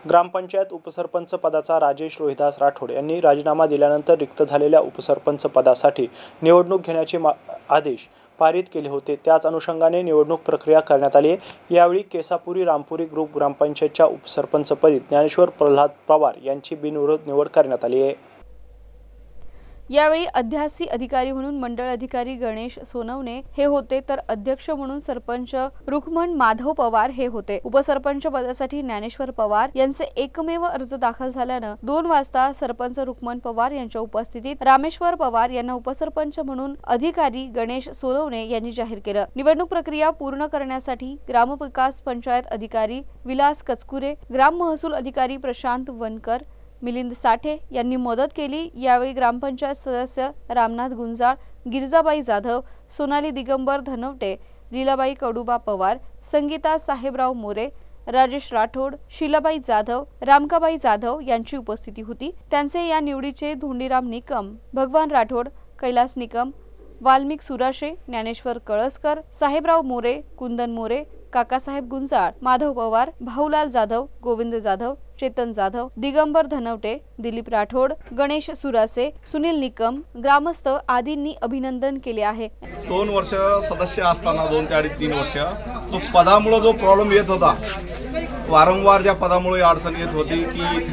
ग्रामपंचायत उपसरपंच पदाचा राजेश रोहिदास राठोड यांनी राजीनामा दिल्यानंतर रिक्त झालेल्या उपसरपंच पदासाठी निवडणूक घेण्याचे आदेश पारित केले होते। त्याच अनुषंगाने निवडणूक प्रक्रिया करण्यात आली आहे। यावेळी केसापुरी रामपुरी ग्रुप ग्रामपंचायतच्या उपसरपंचपदी ज्ञानेश्वर प्रल्हाद पवार यांची बिनविरोध निवड करण्यात आली आहे। यावेळी अध्यासी अधिकारी म्हणून मंडळ अधिकारी गणेश सोनवणे हे होते, तर अध्यक्ष म्हणून सरपंच रुक्मण माधव पवार हे होते। उपसरपंच पदासाठी ज्ञानेश्वर पवार यांचे एकमेव अर्ज दाखल झाल्याने 2 वाजता सरपंच रुक्मण पवार यांच्या उपस्थितीत रामेश्वर पवार यांना उपसरपंच म्हणून अधिकारी गणेश सोनवणे यांनी जाहीर केले। निवडणूक प्रक्रिया पूर्ण करण्यासाठी ग्रामविकास पंचायत अधिकारी विलास कचकुरे, ग्राम महसूल अधिकारी प्रशांत वनकर, मिलिंद साठे यांनी मदत केली। यावेळी ग्रामपंचायत सदस्य रामनाथ गुंजाळ, गिरजाबाई जाधव, सोनाली दिगंबर धनवटे, लीलाबाई कडुबा पवार, संगीता साहेबराव मोरे, राजेश राठोड, शीलाबाई जाधव, रामकाबाई जाधव यांची उपस्थिती होती। त्यांचे या निवडीचे धोंडीराम निकम, भगवान राठोड, कैलास निकम, वाल्मिक सुराशे, ज्ञानेश्वर कळसकर, साहेबराव मोरे, कुंदन मोरे, काकासाहेब गुंजाळ, माधव पवार, भाऊलाल जाधव, गोविंद जाधव, चेतन जाधव, दिगंबर धनवटे, दिलीप राठोड, गणेश सुरासे, सुनील निकम, ग्रामस्थ आदींनी अभिनंदन केले आहे। 2 वर्ष सदस्य असताना 2 ते 3 वर्ष तो पदामुळे जो प्रॉब्लेम येत होता, वारंवार ज्या पदामुळे अडचण येत होती की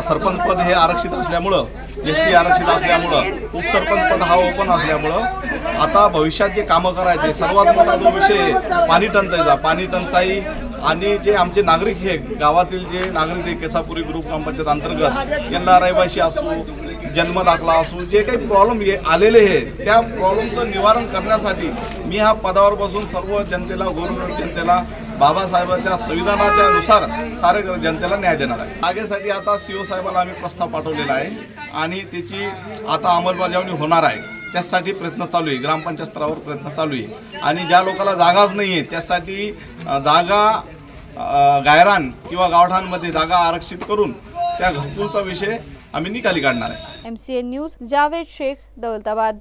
सरपंच पद हे आरक्षित असल्यामुळे, एसटी आरक्षित असल्यामुळे, उपसरपंच पद हा ओपन असल्यामुळे आता भविष्यात जे कामं करायचे सर्वात मोठा जो विषय पाणी टंचाई आणि जे आमचे नागरिक हे गावातील जे नागरिक हे केसापुरी ग्रुप ग्रामपंचायत अंतर्गत यांना रहिवासी असू, जन्म दाखला असू, जे काही प्रॉब्लेम आलेले आहे त्या प्रॉब्लेमचं निवारण करण्यासाठी मी हा पदावर बसून सर्व जनतेला, गोरगरीब जनतेला बाबासाहेबांच्या संविधानाच्या नुसार सारे जनतेला न्याय देणार आहे। मागेसाठी आता सीओ साहेबांना आम्ही प्रस्ताव पाठवलेला आहे आणि त्याची आता अंमलबजावणी होणार आहे। त्यासाठी प्रयत्न चालू आहे, ग्रामपंचायत स्तरावर प्रयत्न चालू आहे आणि ज्या लोकांना जागाच नाही आहे त्यासाठी जागा गायरान किंवा गावठाणांमध्ये जागा आरक्षित करून त्या घरकुलचा विषय आम्ही निकाली काढणार आहे। MCN news, Javed Shaikh, Daulatabad.